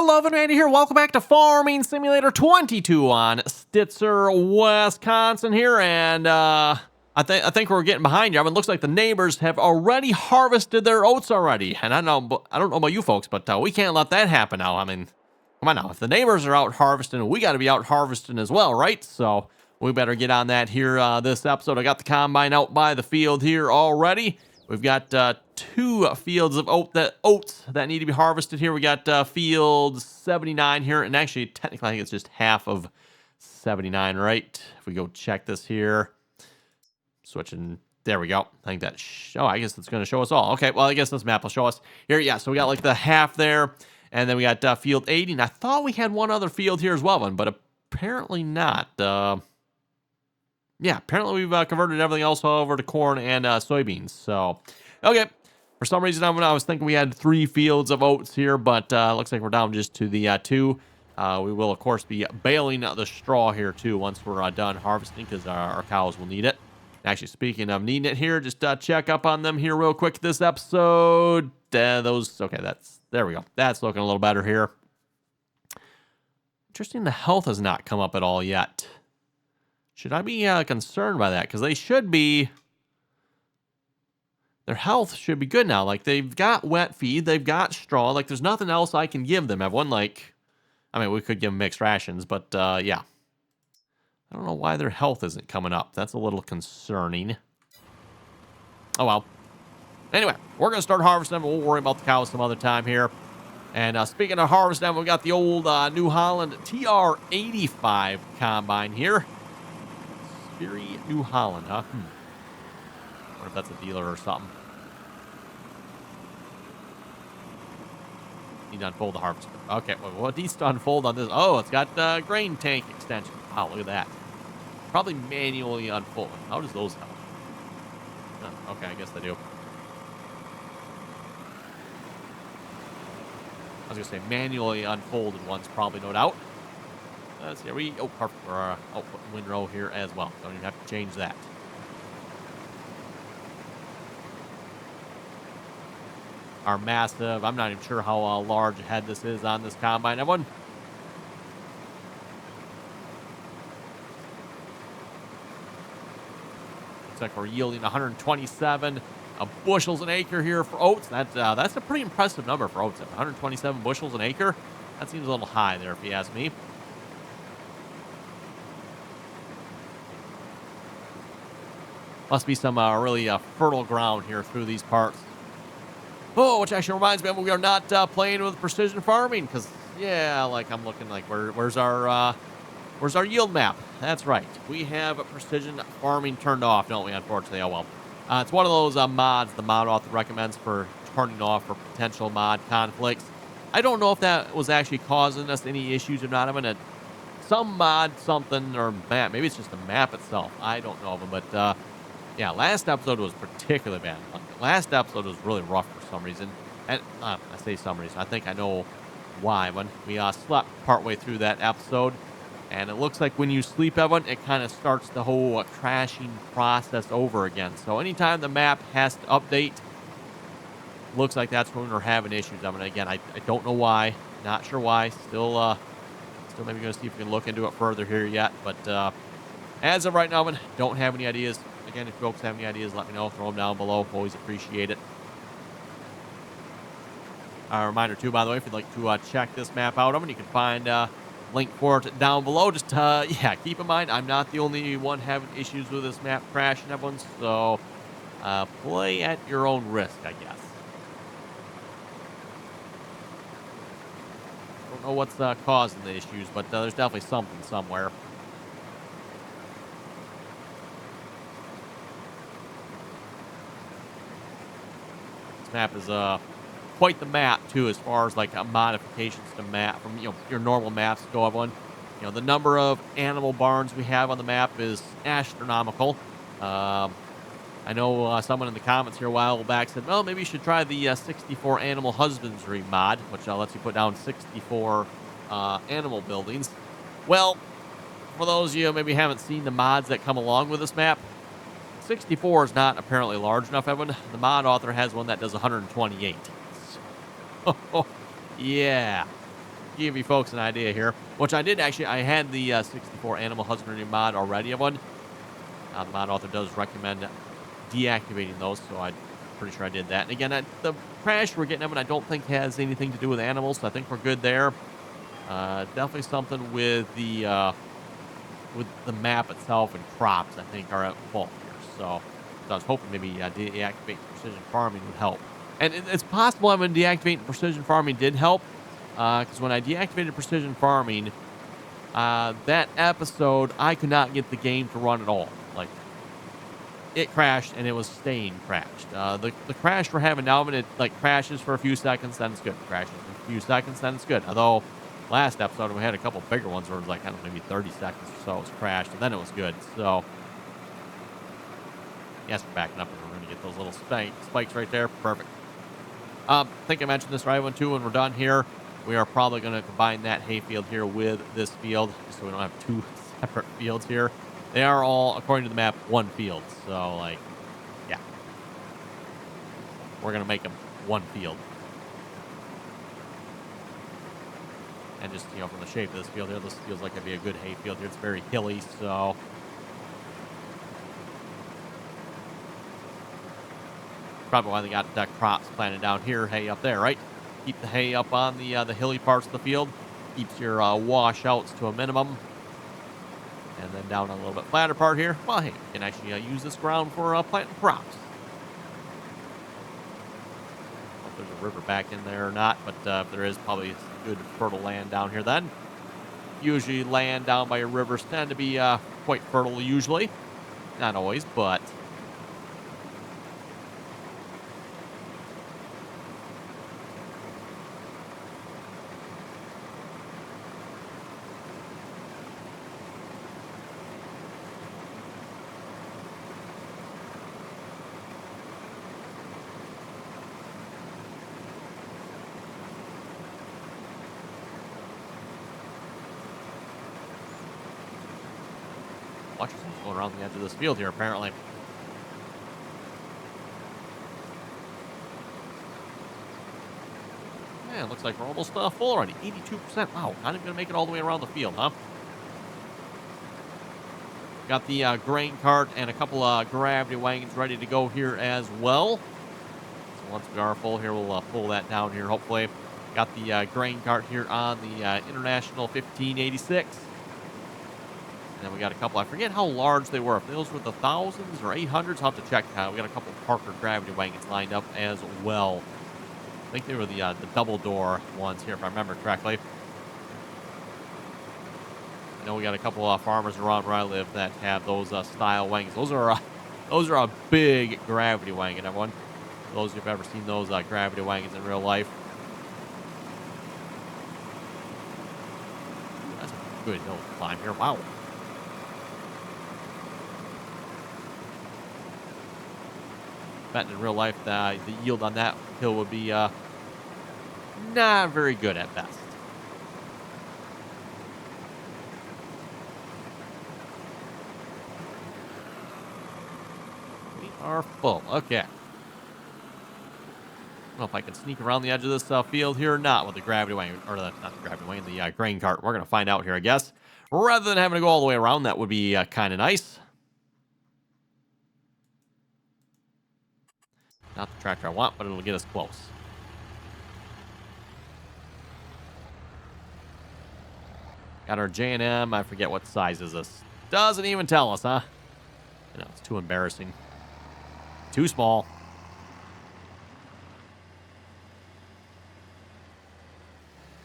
Hello, Randy here. Welcome back to Farming Simulator 22 on Stitzer, Wisconsin here, and I think we're getting behind you. I mean, it looks like the neighbors have already harvested their oats already, and I don't know about you folks, but we can't let that happen now. I mean, come on now. If the neighbors are out harvesting, we got to be out harvesting as well, right? So we better get on that here this episode. I got the combine out by the field here already. We've got 2 fields of oats that need to be harvested here. We got field 79 here, and actually, technically, I think it's just half of 79, right? If we go check this here, switching, there we go. I think that, I guess it's going to show us all. Okay, well, I guess this map will show us here. Yeah, so we got like the half there, and then we got field 80, and I thought we had one other field here as well, but apparently not. Yeah, apparently we've converted everything else over to corn and soybeans. So, okay. For some reason, I was thinking we had 3 fields of oats here, but looks like we're down just to the 2. We will, of course, be baling the straw here, too, once we're done harvesting, because our cows will need it. Actually, speaking of needing it here, just check up on them here real quick this episode. There we go. That's looking a little better here. Interesting, the health has not come up at all yet. Should I be concerned by that? Because they should be... Their health should be good now. Like, they've got wet feed. They've got straw. Like, there's nothing else I can give them. Everyone, like... I mean, we could give them mixed rations, but, yeah. I don't know why their health isn't coming up. That's a little concerning. Oh, well. Anyway, we're going to start harvesting. We'll worry about the cows some other time here. And speaking of harvesting, we've got the old New Holland TR85 combine here. New Holland, huh? I wonder if that's a dealer or something. Need to unfold the harvester. Okay, well, what needs to unfold on this? Oh, it's got grain tank extension. Wow, look at that. Probably manually unfold. How does those help? Oh, okay, I guess they do. I was going to say manually unfolded ones, probably, no doubt. Let's see, perfect. We're outputting windrow here as well. Don't even have to change that. Our massive, I'm not even sure how large a head this is on this combine. Everyone. Looks like we're yielding 127 bushels an acre here for oats. That's a pretty impressive number for oats. 127 bushels an acre. That seems a little high there, if you ask me. Must be some really fertile ground here through these parts. Oh, which actually reminds me, we are not playing with precision farming because, yeah, like I'm looking like where's our yield map? That's right. We have precision farming turned off, don't we? Unfortunately, oh well. It's one of those mods the mod author recommends for turning off for potential mod conflicts. I don't know if that was actually causing us any issues or not. I'm gonna some mod something or map. Maybe it's just the map itself. I don't know, but. Yeah, last episode was particularly bad. Last episode was really rough for some reason. And I say some reason. I think I know why. When we slept partway through that episode, and it looks like when you sleep, Evan, it kind of starts the whole crashing process over again. So anytime the map has to update, looks like that's when we're having issues. I mean, again, I don't know why. Not sure why. Still maybe going to see if we can look into it further here yet. But as of right now, Evan, don't have any ideas. Again, if folks have any ideas, let me know. Throw them down below. Always appreciate it. A reminder, too, by the way, if you'd like to check this map out, you can find a link for it down below. Just, yeah, keep in mind, I'm not the only one having issues with this map crashing, everyone. So, play at your own risk, I guess. Don't know what's causing the issues, but there's definitely something somewhere. Map is quite the map too, as far as like modifications to map from your normal maps go. Everyone, the number of animal barns we have on the map is astronomical. I know someone in the comments here a while back said, well, maybe you should try the 64 animal husbandry mod, which lets you put down 64 animal buildings. Well, for those of you who maybe haven't seen the mods that come along with this map, 64 is not apparently large enough, Evan. The mod author has one that does 128. Oh, yeah. give you folks an idea here, which I did actually. I had the 64 animal husbandry mod already of one. The mod author does recommend deactivating those, so I'm pretty sure I did that. And again, the crash we're getting at, I don't think has anything to do with animals, so I think we're good there. Definitely something with the map itself and crops, I think, are at fault here. So I was hoping maybe deactivating precision farming would help. And it's possible I'm going to deactivate precision farming did help, because when I deactivated precision farming, that episode, I could not get the game to run at all. Like, it crashed, and it was staying crashed. The crash we're having now, when it like crashes for a few seconds, then it's good. Crashes for a few seconds, then it's good. Although, last episode, we had a couple bigger ones where it was like, I don't know, maybe 30 seconds or so it was crashed, and then it was good. So, yes, we're backing up, and we're going to get those little spikes right there. Perfect. I think I mentioned this right one, too, when we're done here. We are probably going to combine that hayfield here with this field, so we don't have two separate fields here. They are all, according to the map, one field. So, like, yeah. We're going to make them one field. And just, you know, from the shape of this field here, this feels like it'd be a good hayfield here. It's very hilly, so... Probably why they got crops planted down here, hay up there, right? Keep the hay up on the hilly parts of the field. Keeps your washouts to a minimum. And then down on a little bit flatter part here, well, hey, you can actually use this ground for planting crops. I don't know if there's a river back in there or not, but if there is, probably good fertile land down here then. Usually land down by your rivers tend to be quite fertile usually. Not always, but... Watch yourself going around the edge of this field here, apparently. Yeah, it looks like we're almost full already. 82%. Wow, not even going to make it all the way around the field, huh? Got the grain cart and a couple of gravity wagons ready to go here as well. So once we are full here, we'll pull that down here, hopefully. Got the grain cart here on the International 1586. And then we got a couple, I forget how large they were. If those were the thousands or 800s, I'll have to check. We got a couple Parker gravity wagons lined up as well. I think they were the double door ones here, if I remember correctly. I know we got a couple farmers around where I live that have those style wagons. Those are a big gravity wagon, everyone. For those who've ever seen those gravity wagons in real life. That's a good hill to climb here. Wow. Betting in real life, the yield on that hill would be not very good at best. We are full. Okay. I don't know if I can sneak around the edge of this field here or not with the gravity wagon, or not the gravity wagon, the grain cart. We're going to find out here, I guess. Rather than having to go all the way around, that would be kind of nice. Not the tractor I want, but it'll get us close. Got our J&M. I forget what size is this. Doesn't even tell us, huh? I know, it's too embarrassing. Too small.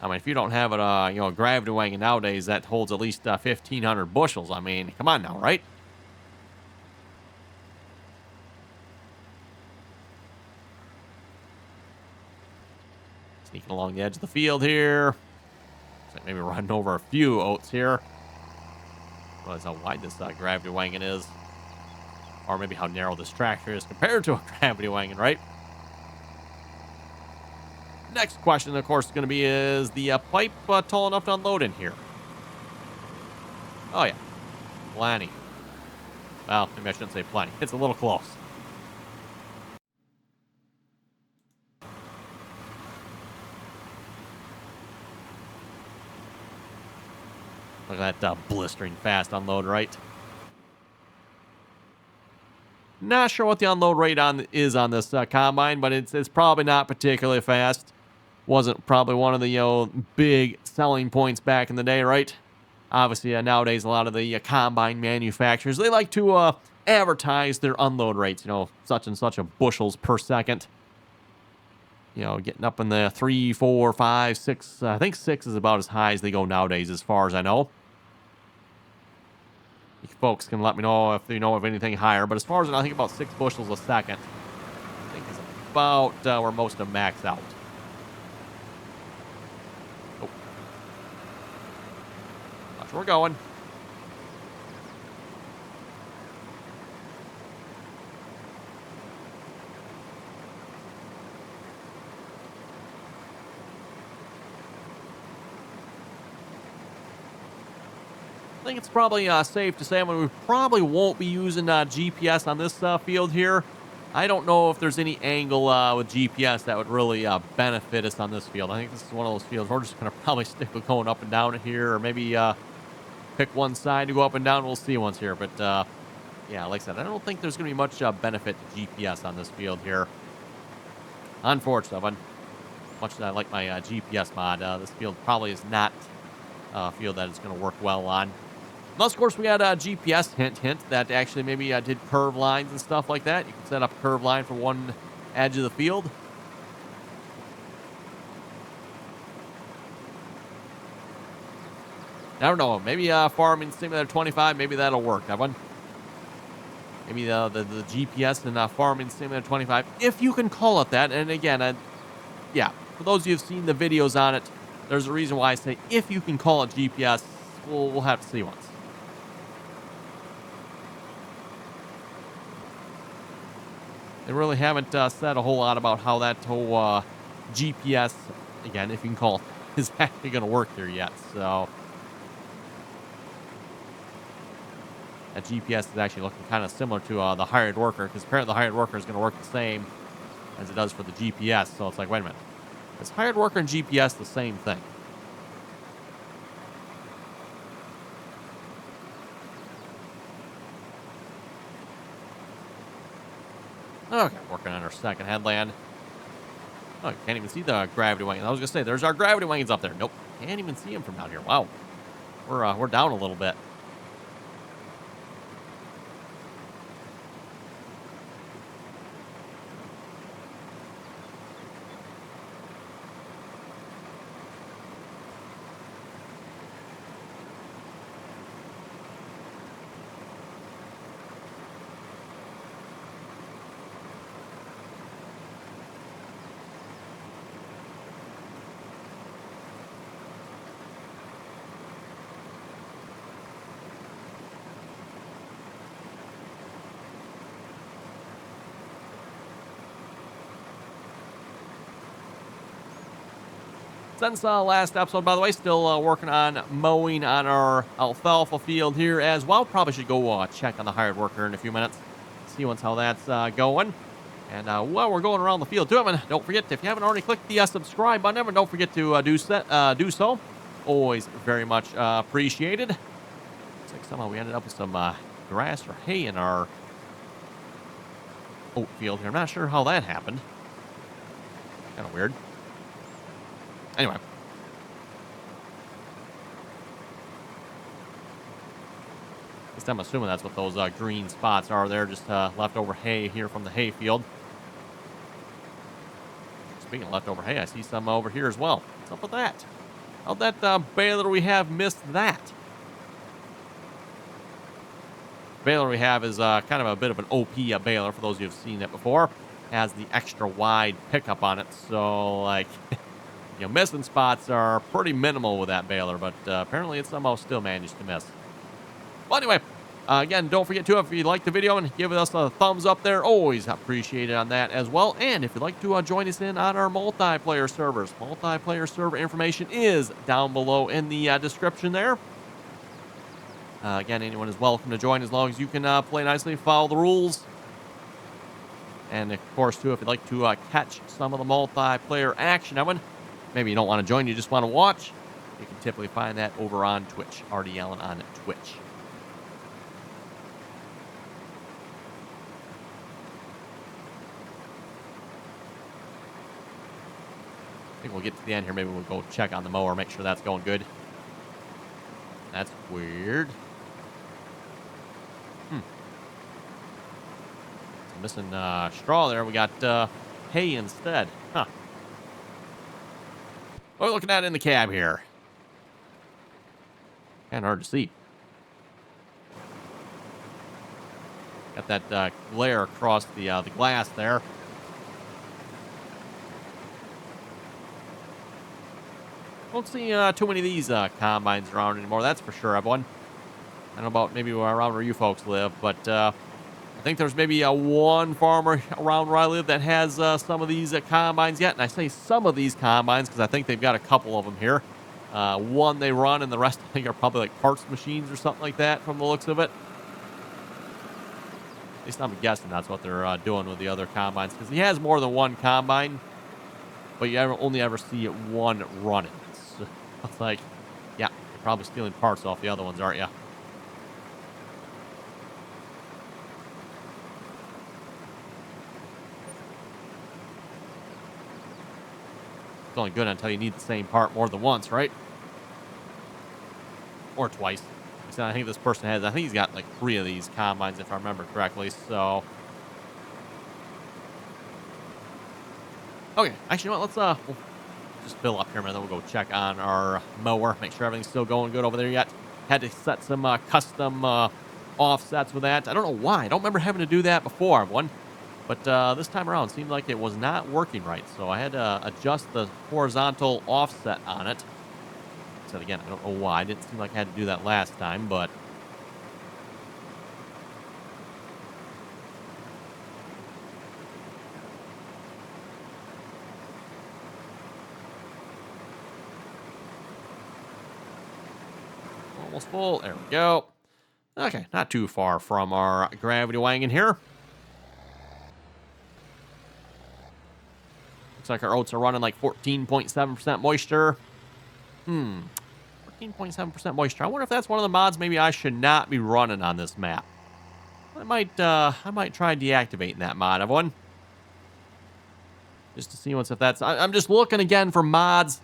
I mean, if you don't have a gravity wagon nowadays that holds at least 1,500 bushels, I mean, come on now, right? Sneaking along the edge of the field here. Looks like maybe running over a few oats here. Realize how wide this gravity wagon is. Or maybe how narrow this tractor is compared to a gravity wagon, right? Next question, of course, is going to be, is the pipe tall enough to unload in here? Oh, yeah. Plenty. Well, maybe I shouldn't say plenty. It's a little close. Look at that blistering fast unload, right? Not sure what the unload rate is on this combine, but it's probably not particularly fast. Wasn't probably one of the big selling points back in the day, right? Obviously, nowadays a lot of the combine manufacturers, they like to advertise their unload rates. Such and such a bushels per second. Getting up in the 3, 4, 5, 6. I think 6 is about as high as they go nowadays, as far as I know. You folks can let me know if you know of anything higher. But as far as I think about 6 bushels a second, I think is about where most of them max out. Oh. Watch where we're going. I think it's probably safe to say we probably won't be using GPS on this field here. I don't know if there's any angle with GPS that would really benefit us on this field. I think this is one of those fields we're just going to probably stick with going up and down here, or maybe pick one side to go up and down. We'll see once here. But, yeah, like I said, I don't think there's going to be much benefit to GPS on this field here. Unfortunately, much as I like my GPS mod, this field probably is not a field that is going to work well on. Unless, of course, we had a GPS hint that actually maybe did curve lines and stuff like that. You can set up a curve line for one edge of the field. I don't know. Maybe Farming Simulator 25, maybe that'll work. That one. Maybe the GPS in Farming Simulator 25, if you can call it that. And again, yeah, for those of you who've seen the videos on it, there's a reason why I say if you can call it GPS, we'll have to see once. They really haven't said a whole lot about how that whole GPS, again, if you can call it, is actually going to work here yet. So that GPS is actually looking kind of similar to the hired worker, because apparently the hired worker is going to work the same as it does for the GPS. So it's like, wait a minute. Is hired worker and GPS the same thing? Okay, working on our second headland. Oh, you can't even see the gravity wagons. I was going to say, there's our gravity wagons up there. Nope, can't even see them from down here. Wow. We're down a little bit. Since last episode, by the way, still working on mowing on our alfalfa field here as well. Probably should go check on the hired worker in a few minutes, see how that's going. And while we're going around the field too, don't forget, if you haven't already clicked the subscribe button, don't forget to do so. Always very much appreciated. Looks like somehow we ended up with some grass or hay in our oat field here. I'm not sure how that happened. Kind of weird. Anyway. At least I'm assuming that's what those green spots are there, just leftover hay here from the hay field. Speaking of leftover hay, I see some over here as well. What's up with that? How'd that baler we have missed that? Baler we have is kind of a bit of an OP baler, for those of you who've seen it before. Has the extra wide pickup on it, so like... missing spots are pretty minimal with that baler, but apparently it somehow still managed to miss. Well, anyway, again, don't forget to, if you like the video, and give us a thumbs up there. Always appreciate it on that as well. And if you'd like to join us in on our multiplayer servers, multiplayer server information is down below in the description there. Again, anyone is welcome to join as long as you can play nicely and follow the rules. And of course, too, if you'd like to catch some of the multiplayer action, maybe you don't want to join, you just want to watch. You can typically find that over on Twitch, RDAllen on Twitch. I think we'll get to the end here. Maybe we'll go check on the mower, make sure that's going good. That's weird. Missing straw there. We got hay instead. Huh. What are we looking at in the cab here? Kind of hard to see. Got that glare across the glass there. Won't see too many of these combines around anymore. That's for sure, everyone. I don't know about maybe around where you folks live, but I think there's maybe one farmer around where I live that has some of these combines yet. And I say some of these combines because I think they've got a couple of them here. One they run, and the rest I think are probably like parts machines or something like that from the looks of it. At least I'm guessing that's what they're doing with the other combines, because he has more than one combine, but you only ever see one running. It's like, yeah, you're probably stealing parts off the other ones, aren't you? It's only good until you need the same part more than once, right? Or twice. So I think this person has, I think he's got like 3 of these combines, if I remember correctly. So, okay. Actually, you know what? Let's we'll just fill up here a minute. Then we'll go check on our mower, make sure everything's still going good over there yet. Had to set some custom offsets with that. I don't know why. I don't remember having to do that before, one. But this time around, it seemed like it was not working right. So I had to adjust the horizontal offset on it. So again, I don't know why. It didn't seem like I had to do that last time, but almost full. There we go. Okay, not too far from our gravity wagon here. Looks like our oats are running like 14.7% moisture. 14.7% moisture. I wonder if that's one of the mods maybe I should not be running on this map. I might try deactivating that mod, everyone. Just to see if that's... I'm just looking again for mods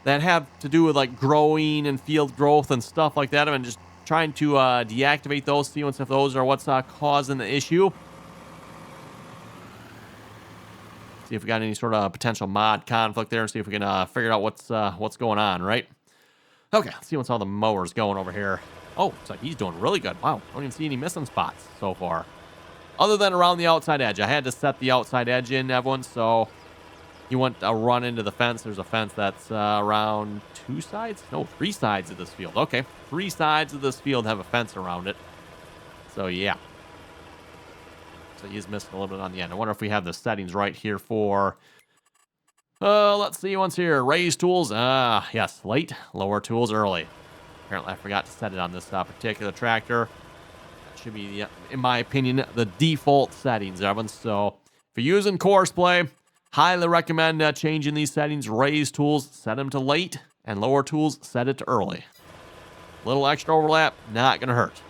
that have to do with like growing and field growth and stuff like that. I'm just trying to deactivate those, see if those are what's causing the issue. See if we got any sort of potential mod conflict there, and see if we can figure out what's going on, right? Okay, let's see what's all the mowers going over here. Oh, looks like he's doing really good. Wow, don't even see any missing spots so far. Other than around the outside edge. I had to set the outside edge in, everyone, so you want to run into the fence. There's a fence that's around 2 sides? No, 3 sides of this field. Okay, 3 sides of this field have a fence around it. So, yeah. So he's missing a little bit on the end. I wonder if we have the settings right here for... let's see what's here. Raise tools. Yes, late. Lower tools early. Apparently, I forgot to set it on this particular tractor. That should be, in my opinion, the default settings, everyone. So, if you're using course play, highly recommend changing these settings. Raise tools, set them to late, and lower tools, set it to early. Little extra overlap, not going to hurt.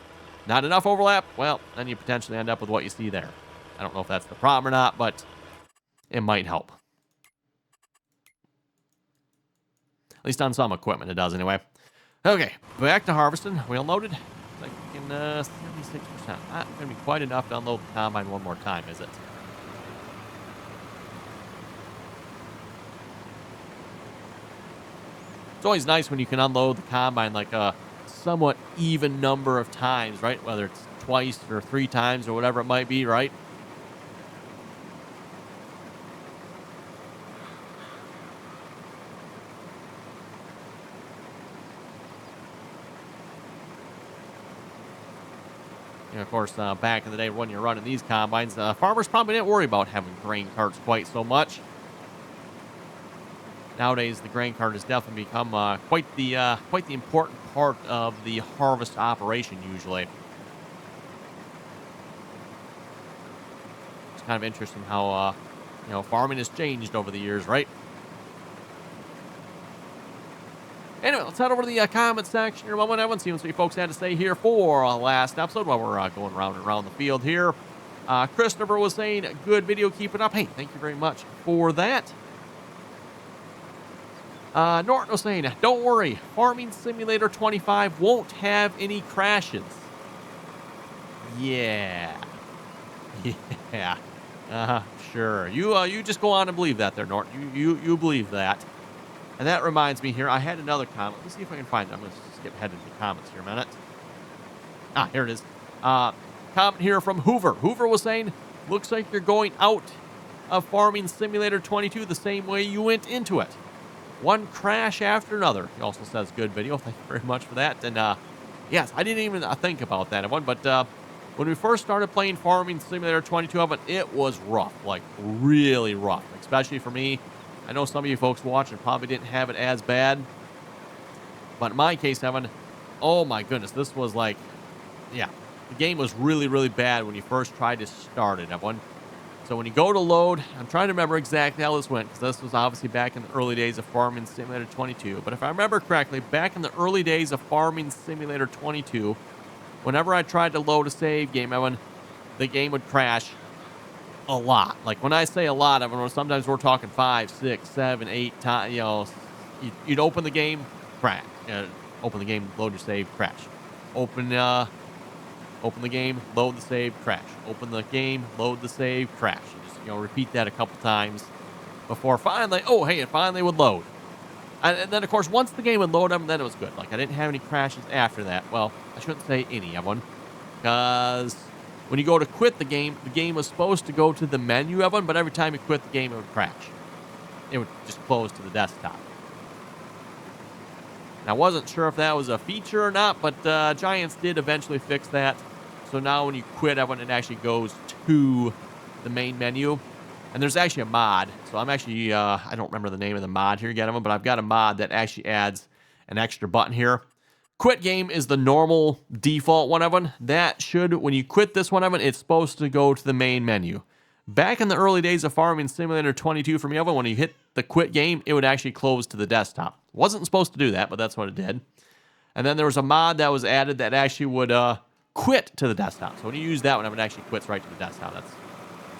Not enough overlap, well, then you potentially end up with what you see there. I don't know if that's the problem or not, but it might help. At least on some equipment it does anyway. Okay, back to harvesting. Wheel loaded. Like 76%. Not going to be quite enough to unload the combine one more time, is it? It's always nice when you can unload the combine like a somewhat even number of times, right? Whether it's twice or 3 times or whatever it might be, right? And of course, back in the day when you're running these combines, farmers probably didn't worry about having grain carts quite so much. Nowadays, the grain cart has definitely become quite the important part of the harvest operation. Usually, it's kind of interesting how farming has changed over the years, right? Anyway, let's head over to the comment section here. Moment, Evan, see what you folks had to say here for last episode while we're going round and around the field here. Christopher was saying, good video, keep it up. Hey, thank you very much for that. Norton was saying, don't worry, Farming Simulator 25 won't have any crashes. Yeah. Yeah. Sure. You just go on and believe that there, Norton. You believe that. And that reminds me here, I had another comment. Let's see if I can find it. I'm going to skip ahead into the comments here a minute. Here it is. Comment here from Hoover. Hoover was saying, looks like you're going out of Farming Simulator 22 the same way you went into it. One crash after another. He also says, good video. Thank you very much for that. And yes, I didn't even think about that one. But when we first started playing Farming Simulator 22 of it was rough. Like, really rough. Especially for me. I know some of you folks watching probably didn't have it as bad. But in my case, Evan, oh my goodness. This was like, yeah. The game was really, really bad when you first tried to start it, Evan. So when you go to load, I'm trying to remember exactly how this went, because this was obviously back in the early days of Farming Simulator 22. But if I remember correctly, back in the early days of Farming Simulator 22, whenever I tried to load a save game, Evan, the game would crash a lot. Like when I say a lot, Evan, sometimes we're talking 5, 6, 7, 8 times. You know, you'd open the game, crash. Open the game, load your save, crash. Open the game, load the save, crash. Open the game, load the save, crash. You just, repeat that a couple times before finally, it finally would load. And then, of course, once the game would load them, then it was good. Like, I didn't have any crashes after that. Well, I shouldn't say any of them, because when you go to quit the game was supposed to go to the menu of one, but every time you quit the game, it would crash. It would just close to the desktop. And I wasn't sure if that was a feature or not, but Giants did eventually fix that. So now when you quit, it actually goes to the main menu. And there's actually a mod. So I'm actually, I don't remember the name of the mod here yet, but I've got a mod that actually adds an extra button here. Quit game is the normal default one of them. That should, when you quit this one of them, it's supposed to go to the main menu. Back in the early days of Farming Simulator 22 for me, when you hit the quit game, it would actually close to the desktop. Wasn't supposed to do that, but that's what it did. And then there was a mod that was added that actually would quit to the desktop. So when you use that one, it actually quits right to the desktop. That's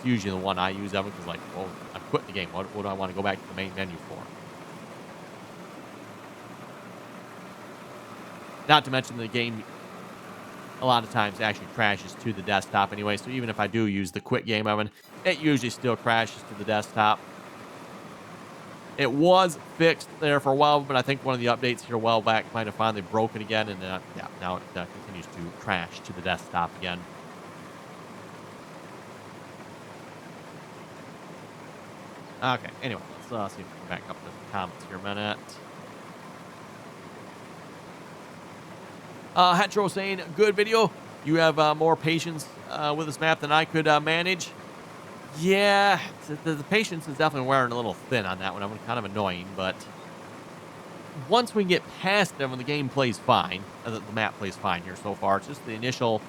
usually the one I use of it, because like, well, I quit the game. What do I want to go back to the main menu for? Not to mention the game a lot of times actually crashes to the desktop anyway. So even if I do use the quit game of it usually still crashes to the desktop. It was fixed there for a while, but I think one of the updates here a while back might have finally broken again, and now it continues to crash to the desktop again. Okay, anyway, let's see if we can back up to the comments here a minute. Hetro saying, good video. You have more patience with this map than I could manage. Yeah, the patience is definitely wearing a little thin on that one. I'm kind of annoying, but once we get past them, when the game plays fine, the map plays fine here so far. It's just the initial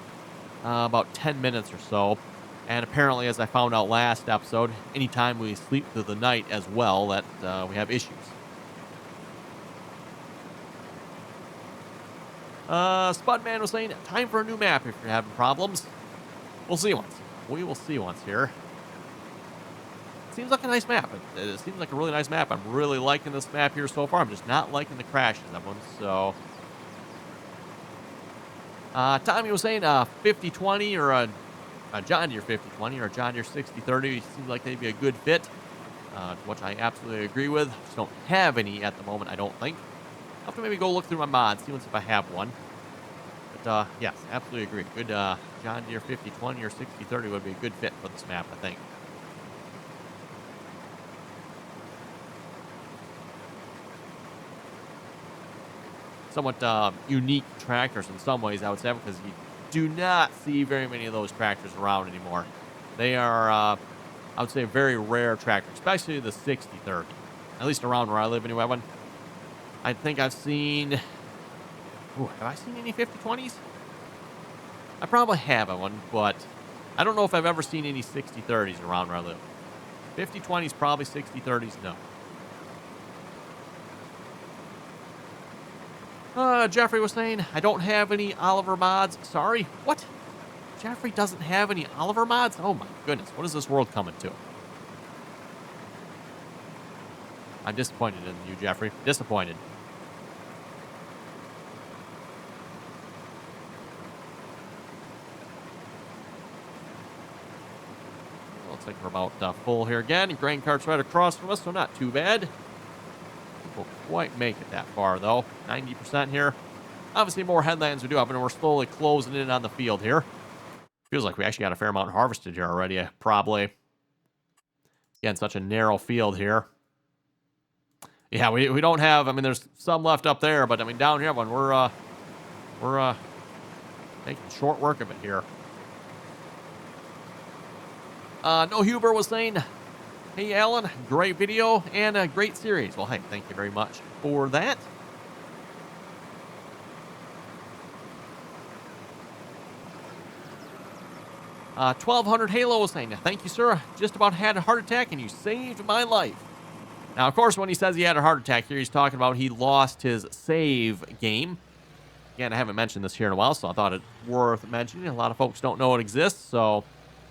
about 10 minutes or so. And apparently, as I found out last episode, anytime we sleep through the night as well, that we have issues. Spudman was saying, time for a new map if you're having problems. We'll see once. We will see once here. Seems like a nice map. It seems like a really nice map. I'm really liking this map here so far. I'm just not liking the crashes of them. So, Tommy was saying 50-20 or a John Deere 50-20 or a John Deere 60-30 seems like they'd be a good fit, which I absolutely agree with. Just don't have any at the moment, I don't think. I'll have to maybe go look through my mods, see if I have one. But yes, absolutely agree. Good John Deere 50-20 or 60-30 would be a good fit for this map, I think. Somewhat unique tractors in some ways, I would say, because you do not see very many of those tractors around anymore. They are, I would say, a very rare tractor, especially the 60-30. At least around where I live anyway. I think I've seen... Ooh, have I seen any 50-20s? I probably have one, but I don't know if I've ever seen any 60-30s around where I live. 50-20s, probably 60-30s, no. Jeffrey was saying, I don't have any Oliver mods. Sorry, what? Jeffrey doesn't have any Oliver mods? Oh my goodness, what is this world coming to? I'm disappointed in you, Jeffrey. Disappointed. Looks like we're about full here again. Grain cart's right across from us, so not too bad. We'll quite make it that far, though. 90% here. Obviously, more headlands we do have, and we're slowly closing in on the field here. Feels like we actually got a fair amount harvested here already, probably. Again, such a narrow field here. Yeah, we don't have, I mean, there's some left up there, but, I mean, down here, when we're making short work of it here. No Huber was saying, hey, Alan, great video and a great series. Well, hey, thank you very much for that. Uh, 1200 Halo was saying, thank you, sir. Just about had a heart attack and you saved my life. Now, of course, when he says he had a heart attack here, he's talking about he lost his save game. Again, I haven't mentioned this here in a while, so I thought it worth mentioning. A lot of folks don't know it exists, so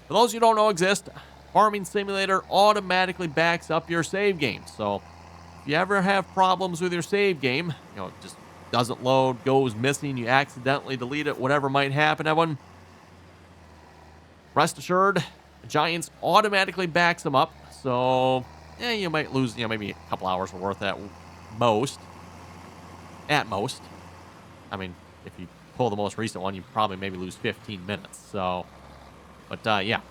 for those who don't know it exists, Farming Simulator automatically backs up your save game. So if you ever have problems with your save game, you know, it just doesn't load, goes missing, you accidentally delete it, whatever might happen, everyone, rest assured, Giants automatically backs them up. So, yeah, you might lose, you know, maybe a couple hours worth at most. At most. I mean, if you pull the most recent one, you probably maybe lose 15 minutes. So, but, yeah.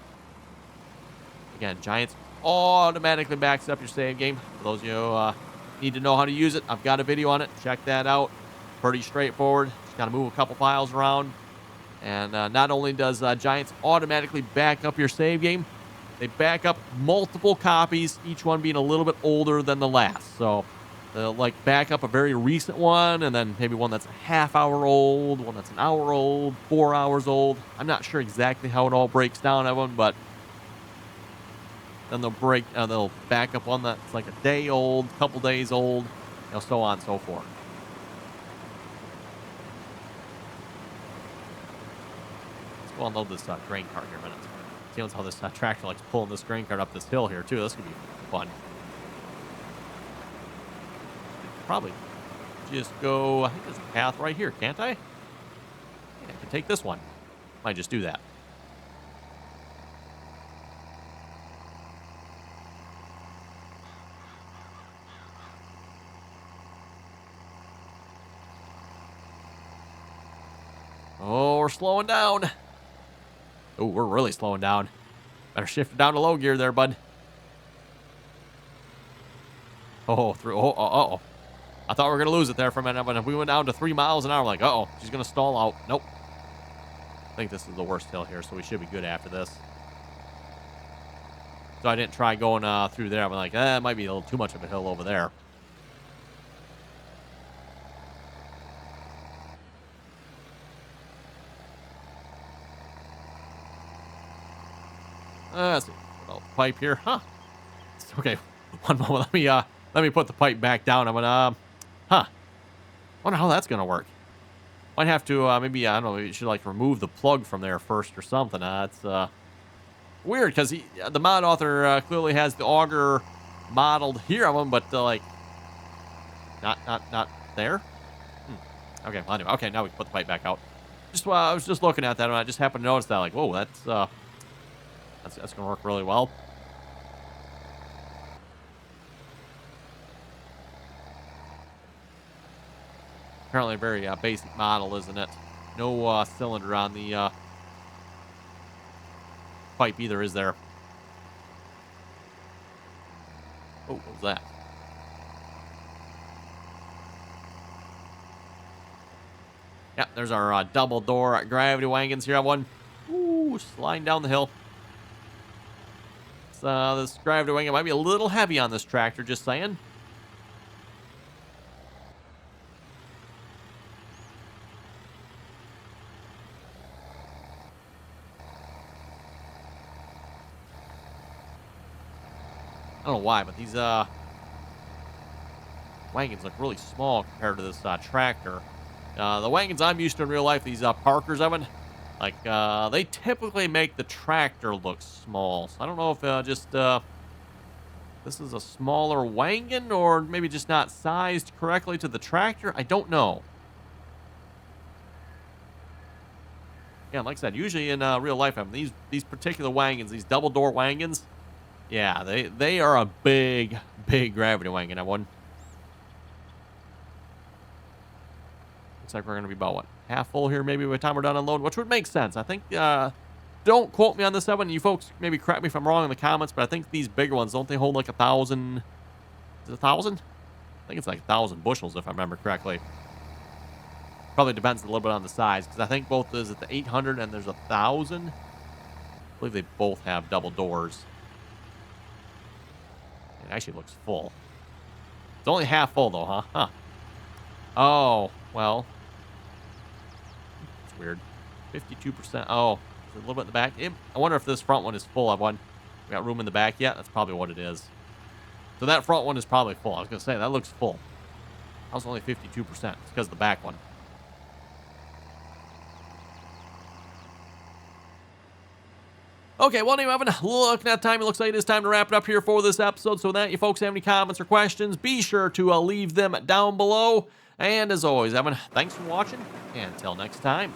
Again, Giants automatically backs up your save game. For those of you who need to know how to use it, I've got a video on it. Check that out. Pretty straightforward. Just got to move a couple files around. And not only does Giants automatically back up your save game, they back up multiple copies, each one being a little bit older than the last. So they'll like back up a very recent one, and then maybe one that's a half hour old, one that's an hour old, 4 hours old. I'm not sure exactly how it all breaks down, everyone, but then they'll back up one that's like a day old, couple days old, you know, so on and so forth. Let's go unload this grain cart here a minute. See how this tractor likes pulling this grain cart up this hill here too. This could be fun. Probably just go, I think there's a path right here, can't I? Yeah, I can take this one. Might just do that. Oh, we're slowing down. Oh, we're really slowing down. Better shift it down to low gear there, bud. Oh, through. Oh. I thought we were going to lose it there for a minute, but if we went down to 3 miles an hour, like, uh-oh, she's going to stall out. Nope. I think this is the worst hill here, so we should be good after this. So I didn't try going through there. I'm like, it might be a little too much of a hill over there. Let's see. Put out the pipe here. Huh. Okay. One moment. Let me put the pipe back down. I'm gonna, wonder how that's gonna work. Might have to, maybe, I don't know, you should like remove the plug from there first or something. It's weird because the mod author clearly has the auger modeled here of him, but like, not there. Okay. Well, anyway, okay. Now we can put the pipe back out. Just I was just looking at that, and I just happened to notice that, like, whoa, that's gonna work really well. Apparently a very basic model, isn't it? No cylinder on the pipe either, is there? Oh, what was that? Yep, there's our double door gravity wagons here. One. Ooh, sliding down the hill. This gravity wagon might be a little heavy on this tractor, just saying. I don't know why, but these wagons look really small compared to this tractor. The wagons I'm used to in real life, these Parkers, Evan, like, they typically make the tractor look small. So I don't know if this is a smaller wagon or maybe just not sized correctly to the tractor. I don't know. Yeah, like I said, usually in real life, Evan, these particular wagons, these double door wagons, yeah, they are a big gravity wagon. Evan. Looks like we're going to be about, what, half full here maybe by the time we're done unloading, which would make sense. I think, don't quote me on this, Evan. You folks maybe correct me if I'm wrong in the comments, but I think these bigger ones, don't they hold like 1,000? Is it 1,000? I think it's like 1,000 bushels if I remember correctly. Probably depends a little bit on the size, because I think both is at the 800 and there's 1,000. I believe they both have double doors. It actually looks full. It's only half full though, huh? Huh. Oh, well. It's weird. 52%. Oh, is it a little bit in the back? I wonder if this front one is full. We got room in the back yet? That's probably what it is. So that front one is probably full. I was going to say, that looks full. That was only 52%. It's because of the back one. Okay, well, anyway, Evan, looking at time, it looks like it is time to wrap it up here for this episode. So with that, you folks have any comments or questions, be sure to leave them down below. And as always, Evan, thanks for watching, and until next time.